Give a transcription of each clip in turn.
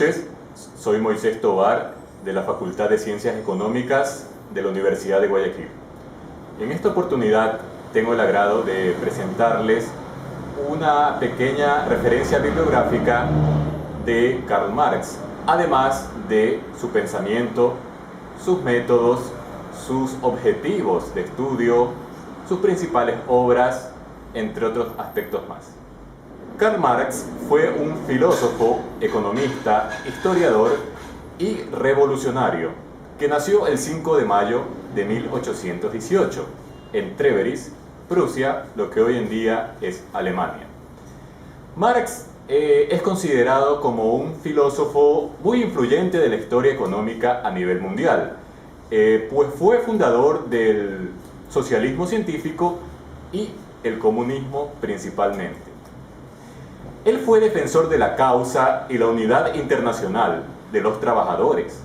noches, soy Moisés Tovar de la Facultad de Ciencias Económicas de la Universidad de Guayaquil. En esta oportunidad tengo el agrado de presentarles una pequeña referencia bibliográfica de Karl Marx, además de su pensamiento, sus métodos, sus objetivos de estudio, sus principales obras, entre otros aspectos más. Karl Marx fue un filósofo, economista, historiador y revolucionario que nació el 5 de mayo de 1818 en Treveris, Prusia, lo que hoy en día es Alemania. Marx es considerado como un filósofo muy influyente de la historia económica a nivel mundial, pues fue fundador del socialismo científico y el comunismo principalmente. Él fue defensor de la causa y la unidad internacional de los trabajadores,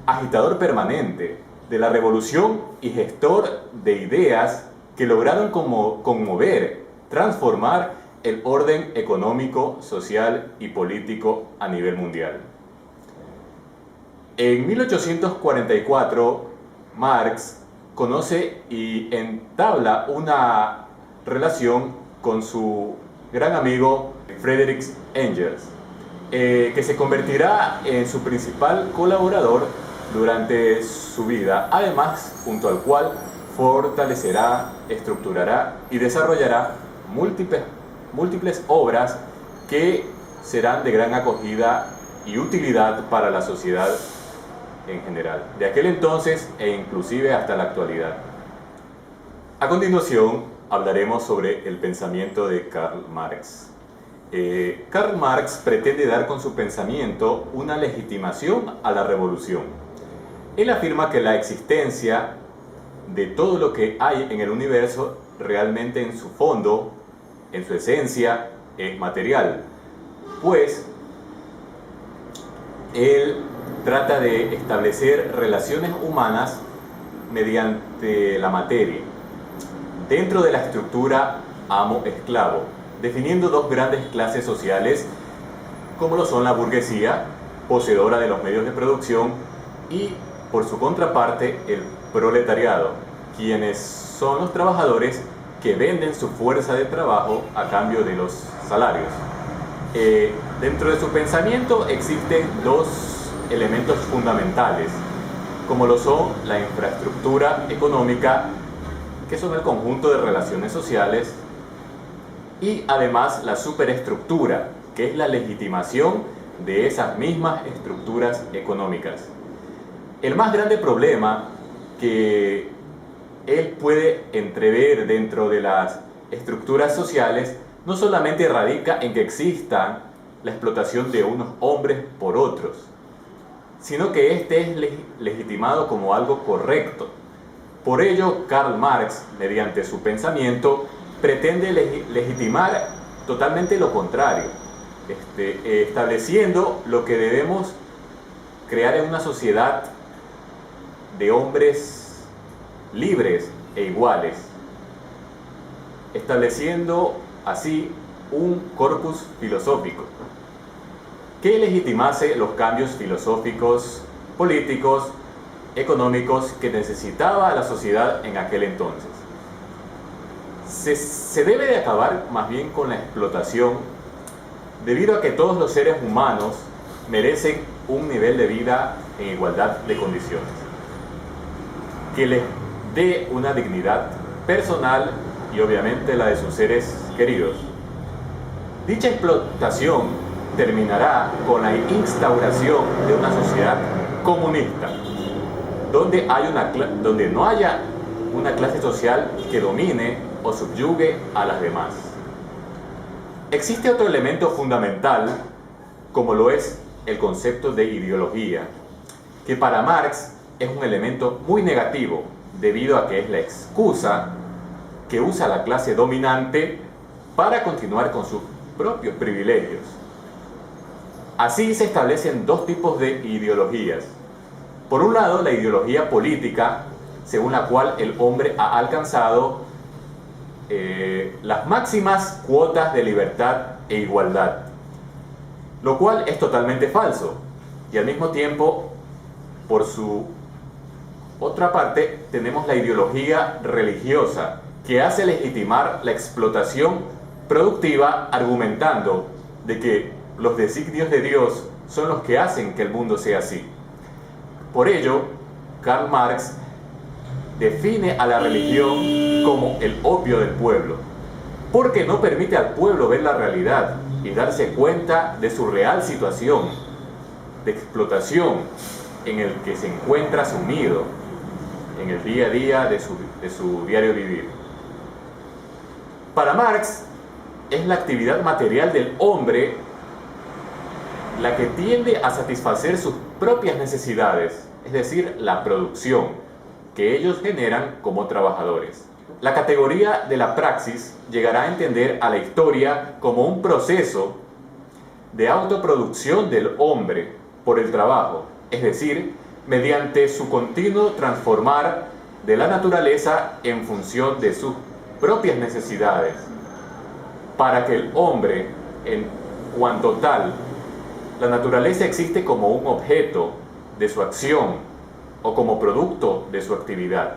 agitador permanente de la revolución y gestor de ideas que lograron conmover, transformar el orden económico, social y político a nivel mundial. En 1844, Marx conoce y entabla una relación con su gran amigo Friedrich Engels, que se convertirá en su principal colaborador durante su vida, además junto al cual fortalecerá, estructurará y desarrollará múltiples obras que serán de gran acogida y utilidad para la sociedad en general, de aquel entonces e inclusive hasta la actualidad. A continuación hablaremos sobre el pensamiento de Karl Marx. Karl Marx pretende dar con su pensamiento una legitimación a la revolución. Él afirma que la existencia de todo lo que hay en el universo realmente en su fondo, en su esencia, es material, pues él trata de establecer relaciones humanas mediante la materia, dentro de la estructura amo-esclavo, definiendo dos grandes clases sociales como lo son la burguesía, poseedora de los medios de producción, y por su contraparte el proletariado, quienes son los trabajadores que venden su fuerza de trabajo a cambio de los salarios. Dentro de su pensamiento existen dos elementos fundamentales, como lo son la infraestructura económica, que son el conjunto de relaciones sociales, y además la superestructura, que es la legitimación de esas mismas estructuras económicas. El más grande problema que él puede entrever dentro de las estructuras sociales no solamente radica en que exista la explotación de unos hombres por otros, sino que este es legitimado como algo correcto. Por ello, Karl Marx, mediante su pensamiento, pretende legitimar totalmente lo contrario, estableciendo lo que debemos crear en una sociedad de hombres libres e iguales, estableciendo así un corpus filosófico que legitimase los cambios filosóficos, políticos, económicos que necesitaba la sociedad en aquel entonces. Se debe de acabar más bien con la explotación, debido a que todos los seres humanos merecen un nivel de vida en igualdad de condiciones, que les dé una dignidad personal y obviamente la de sus seres queridos. Dicha explotación terminará con la instauración de una sociedad comunista, donde no haya una clase social que domine o subyugue a las demás. Existe otro elemento fundamental, como lo es el concepto de ideología, que para Marx es un elemento muy negativo, debido a que es la excusa que usa la clase dominante para continuar con sus propios privilegios. Así se establecen dos tipos de ideologías. Por un lado, la ideología política, según la cual el hombre ha alcanzado las máximas cuotas de libertad e igualdad, lo cual es totalmente falso. Y al mismo tiempo, por su otra parte, tenemos la ideología religiosa, que hace legitimar la explotación productiva argumentando de que los designios de Dios son los que hacen que el mundo sea así. Por ello, Karl Marx define a la religión como el opio del pueblo, porque no permite al pueblo ver la realidad y darse cuenta de su real situación de explotación en el que se encuentra sumido en el día a día de su diario vivir. Para Marx, es la actividad material del hombre la que tiende a satisfacer sus propias necesidades, es decir, la producción que ellos generan como trabajadores. La categoría de la praxis llegará a entender a la historia como un proceso de autoproducción del hombre por el trabajo, es decir, mediante su continuo transformar de la naturaleza en función de sus propias necesidades, para que el hombre, en cuanto tal, la naturaleza existe como un objeto de su acción o como producto de su actividad.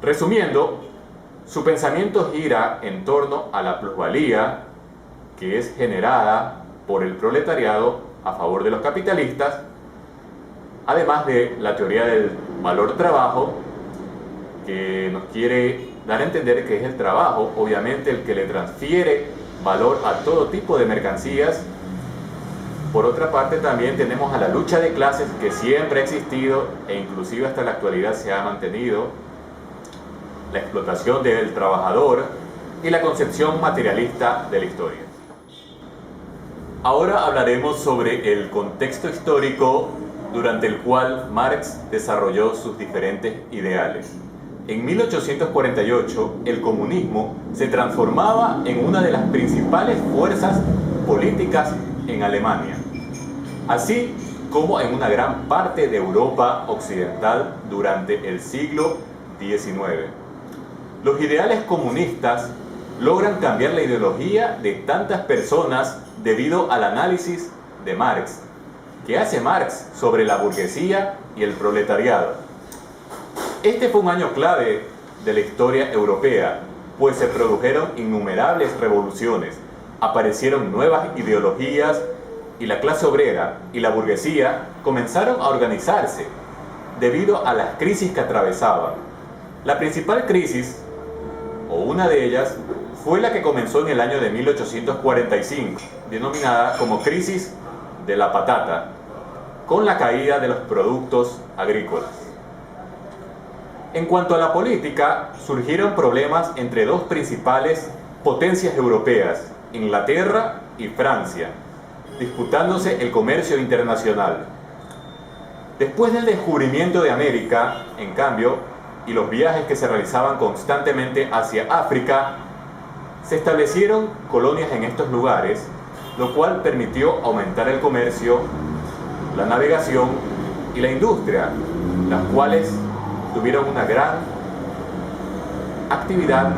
Resumiendo, su pensamiento gira en torno a la plusvalía que es generada por el proletariado a favor de los capitalistas, además de la teoría del valor trabajo, que nos quiere dar a entender que es el trabajo, obviamente, el que le transfiere valor a todo tipo de mercancías. Por otra parte, también tenemos a la lucha de clases, que siempre ha existido e inclusive hasta la actualidad se ha mantenido, la explotación del trabajador y la concepción materialista de la historia. Ahora hablaremos sobre el contexto histórico durante el cual Marx desarrolló sus diferentes ideales. En 1848, el comunismo se transformaba en una de las principales fuerzas políticas en Alemania, así como en una gran parte de Europa occidental durante el siglo XIX. Los ideales comunistas logran cambiar la ideología de tantas personas debido al análisis de Marx, que hace Marx sobre la burguesía y el proletariado. Este fue un año clave de la historia europea, pues se produjeron innumerables revoluciones, aparecieron nuevas ideologías y la clase obrera y la burguesía comenzaron a organizarse debido a las crisis que atravesaban. La principal crisis, o una de ellas, fue la que comenzó en el año de 1845, denominada como crisis de la patata, con la caída de los productos agrícolas. En cuanto a la política, surgieron problemas entre dos principales potencias europeas, Inglaterra y Francia, disputándose el comercio internacional. Después del descubrimiento de América, en cambio, y los viajes que se realizaban constantemente hacia África, se establecieron colonias en estos lugares, lo cual permitió aumentar el comercio, la navegación y la industria, las cuales tuvieron una gran actividad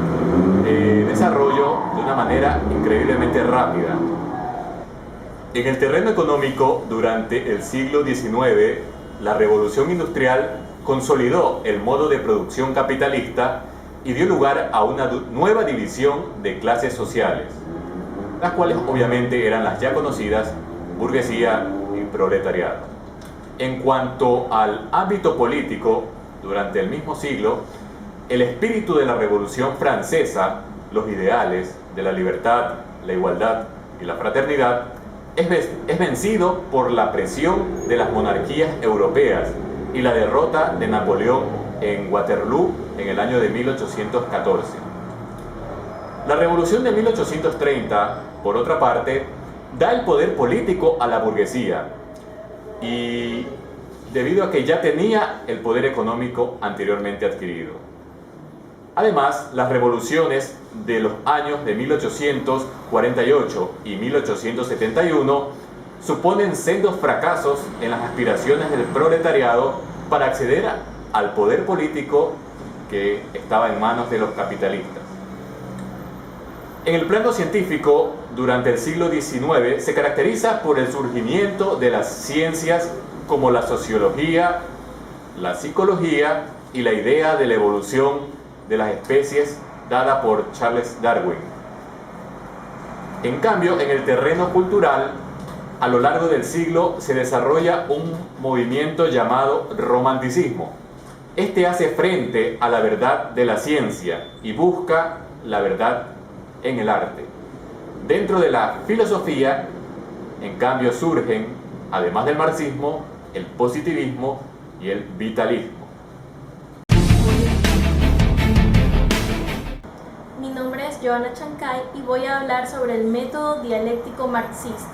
de desarrollo de una manera increíblemente rápida. En el terreno económico, durante el siglo XIX, la revolución industrial consolidó el modo de producción capitalista y dio lugar a una nueva división de clases sociales, las cuales obviamente eran las ya conocidas burguesía y proletariado. En cuanto al ámbito político, durante el mismo siglo, el espíritu de la Revolución Francesa, los ideales de la libertad, la igualdad y la fraternidad, es vencido por la presión de las monarquías europeas y la derrota de Napoleón en Waterloo en el año de 1814. La Revolución de 1830, por otra parte, da el poder político a la burguesía, y debido a que ya tenía el poder económico anteriormente adquirido. Además, las revoluciones de los años de 1848 y 1871 suponen sendos fracasos en las aspiraciones del proletariado para acceder al poder político que estaba en manos de los capitalistas. En el plano científico, durante el siglo XIX, se caracteriza por el surgimiento de las ciencias como la sociología, la psicología y la idea de la evolución de las especies dada por Charles Darwin. En cambio, en el terreno cultural, a lo largo del siglo se desarrolla un movimiento llamado romanticismo. Este hace frente a la verdad de la ciencia y busca la verdad en el arte. Dentro de la filosofía, en cambio, surgen, además del marxismo, el positivismo y el vitalismo. Mi nombre es Joana Chancay y voy a hablar sobre el método dialéctico marxista.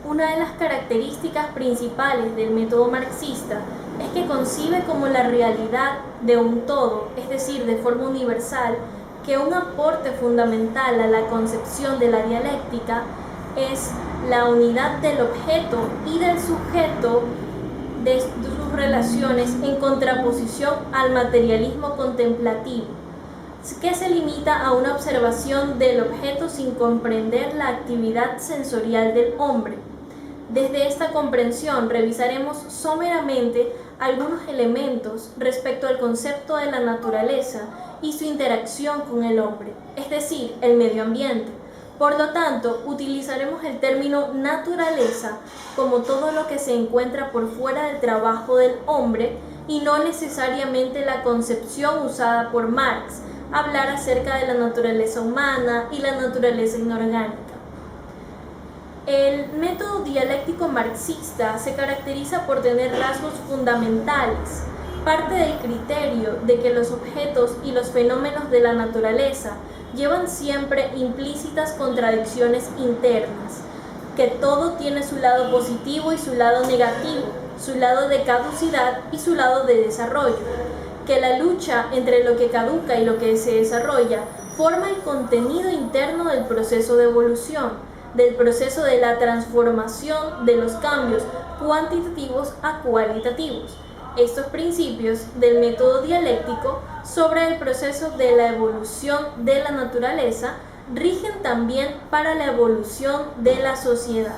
Una de las características principales del método marxista es que concibe como la realidad de un todo, es decir, de forma universal, que un aporte fundamental a la concepción de la dialéctica es la unidad del objeto y del sujeto de sus relaciones en contraposición al materialismo contemplativo, que se limita a una observación del objeto sin comprender la actividad sensorial del hombre. Desde esta comprensión revisaremos someramente algunos elementos respecto al concepto de la naturaleza y su interacción con el hombre, es decir, el medio ambiente. Por lo tanto, utilizaremos el término naturaleza como todo lo que se encuentra por fuera del trabajo del hombre y no necesariamente la concepción usada por Marx, hablar acerca de la naturaleza humana y la naturaleza inorgánica. El método dialéctico marxista se caracteriza por tener rasgos fundamentales. Parte del criterio de que los objetos y los fenómenos de la naturaleza llevan siempre implícitas contradicciones internas, que todo tiene su lado positivo y su lado negativo, su lado de caducidad y su lado de desarrollo, que la lucha entre lo que caduca y lo que se desarrolla forma el contenido interno del proceso de evolución, del proceso de la transformación de los cambios cuantitativos a cualitativos. Estos principios del método dialéctico sobre el proceso de la evolución de la naturaleza rigen también para la evolución de la sociedad.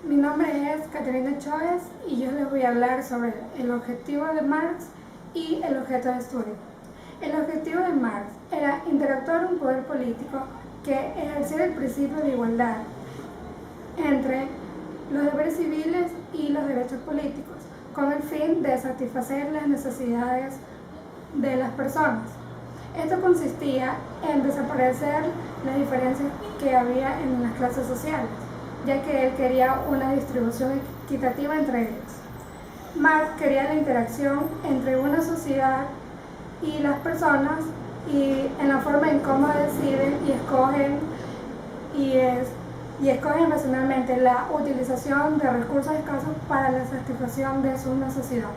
Mi nombre es Caterina Chávez y yo les voy a hablar sobre el objetivo de Marx y el objeto de estudio. El objetivo de Marx era interactuar un poder político que ejerciera el principio de igualdad entre los deberes civiles y los derechos políticos, con el fin de satisfacer las necesidades de las personas. Esto consistía en desaparecer las diferencias que había en las clases sociales, ya que él quería una distribución equitativa entre ellas. Marx quería la interacción entre una sociedad y las personas y en la forma en cómo deciden y escogen racionalmente la utilización de recursos escasos para la satisfacción de sus necesidades.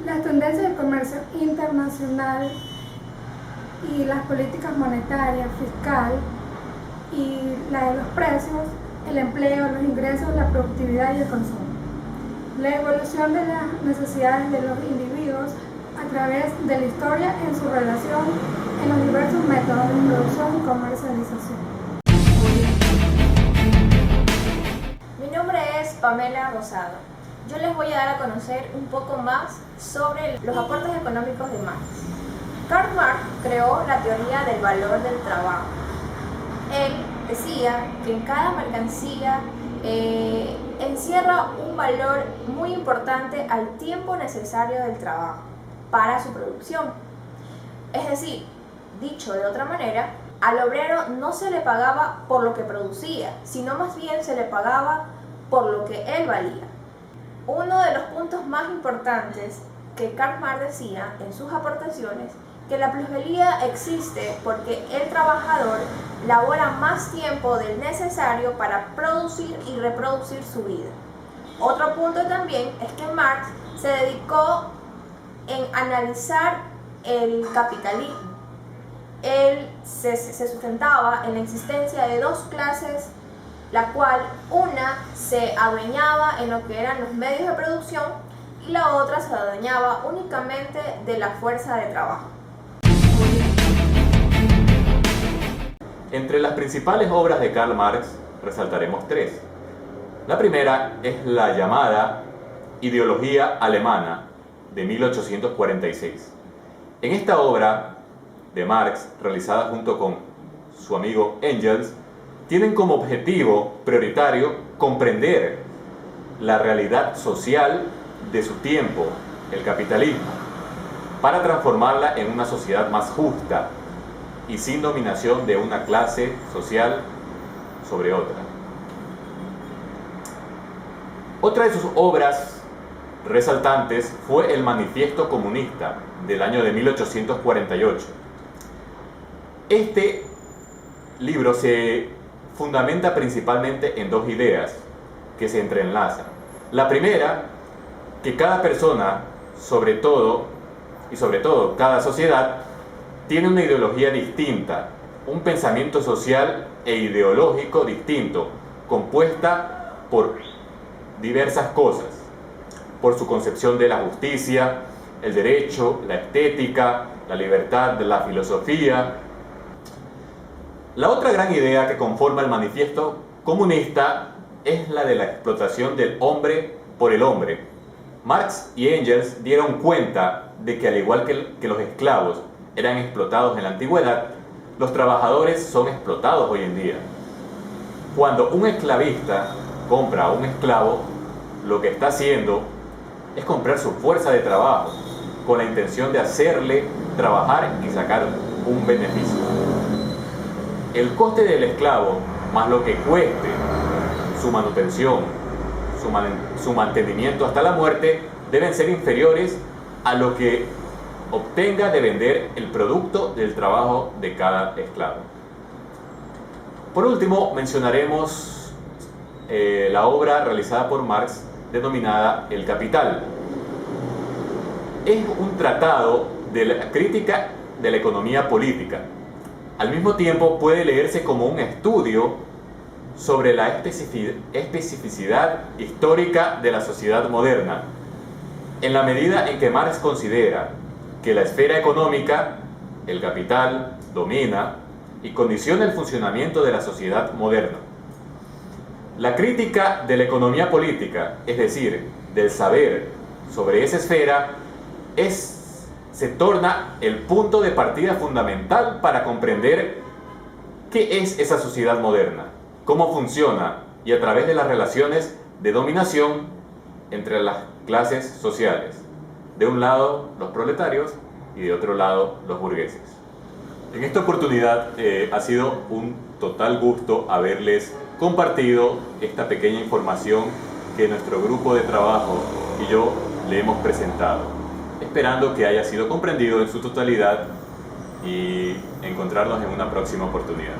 Las tendencias del comercio internacional y las políticas monetarias, fiscal y la de los precios, el empleo, los ingresos, la productividad y el consumo. La evolución de las necesidades de los individuos a través de la historia en su relación en los diversos métodos de producción y comercialización. Mi nombre es Pamela Rosado. Yo les voy a dar a conocer un poco más sobre los aportes económicos de Marx. Karl Marx creó la teoría del valor del trabajo. Él decía que en cada mercancía encierra un valor muy importante al tiempo necesario del trabajo para su producción. Es decir, dicho de otra manera, al obrero no se le pagaba por lo que producía, sino más bien se le pagaba por lo que él valía. Uno de los puntos más importantes que Karl Marx decía en sus aportaciones, que la plusvalía existe porque el trabajador labora más tiempo del necesario para producir y reproducir su vida. Otro punto también es que Marx se dedicó en analizar el capitalismo. Él se sustentaba en la existencia de dos clases, la cual una se adueñaba en lo que eran los medios de producción y la otra se adueñaba únicamente de la fuerza de trabajo. Entre las principales obras de Karl Marx resaltaremos tres. La primera es la llamada Ideología Alemana de 1846. En esta obra de Marx, realizada junto con su amigo Engels, tienen como objetivo prioritario comprender la realidad social de su tiempo, el capitalismo, para transformarla en una sociedad más justa y sin dominación de una clase social sobre otra. Otra de sus obras resaltantes fue el Manifiesto Comunista del año de 1848. Este libro se fundamenta principalmente en dos ideas que se entrelazan. La primera, que cada persona, sobre todo cada sociedad, tiene una ideología distinta, un pensamiento social e ideológico distinto, compuesta por diversas cosas, por su concepción de la justicia, el derecho, la estética, la libertad, la filosofía. La otra gran idea que conforma el manifiesto comunista es la de la explotación del hombre por el hombre. Marx y Engels dieron cuenta de que al igual que los esclavos eran explotados en la antigüedad, los trabajadores son explotados hoy en día. Cuando un esclavista compra a un esclavo, lo que está haciendo es comprar su fuerza de trabajo con la intención de hacerle trabajar y sacar un beneficio. El coste del esclavo más lo que cueste su manutención, su mantenimiento hasta la muerte, deben ser inferiores a lo que obtenga de vender el producto del trabajo de cada esclavo. Por último, mencionaremos la obra realizada por Marx denominada El Capital. Es un tratado de la crítica de la economía política. Al mismo tiempo puede leerse como un estudio sobre la especificidad histórica de la sociedad moderna, en la medida en que Marx considera que la esfera económica, el capital, domina y condiciona el funcionamiento de la sociedad moderna. La crítica de la economía política, es decir, del saber sobre esa esfera, se torna el punto de partida fundamental para comprender qué es esa sociedad moderna, cómo funciona y a través de las relaciones de dominación entre las clases sociales. De un lado los proletarios y de otro lado los burgueses. En esta oportunidad ha sido un total gusto haberles compartido esta pequeña información que nuestro grupo de trabajo y yo le hemos presentado, esperando que haya sido comprendido en su totalidad y encontrarnos en una próxima oportunidad.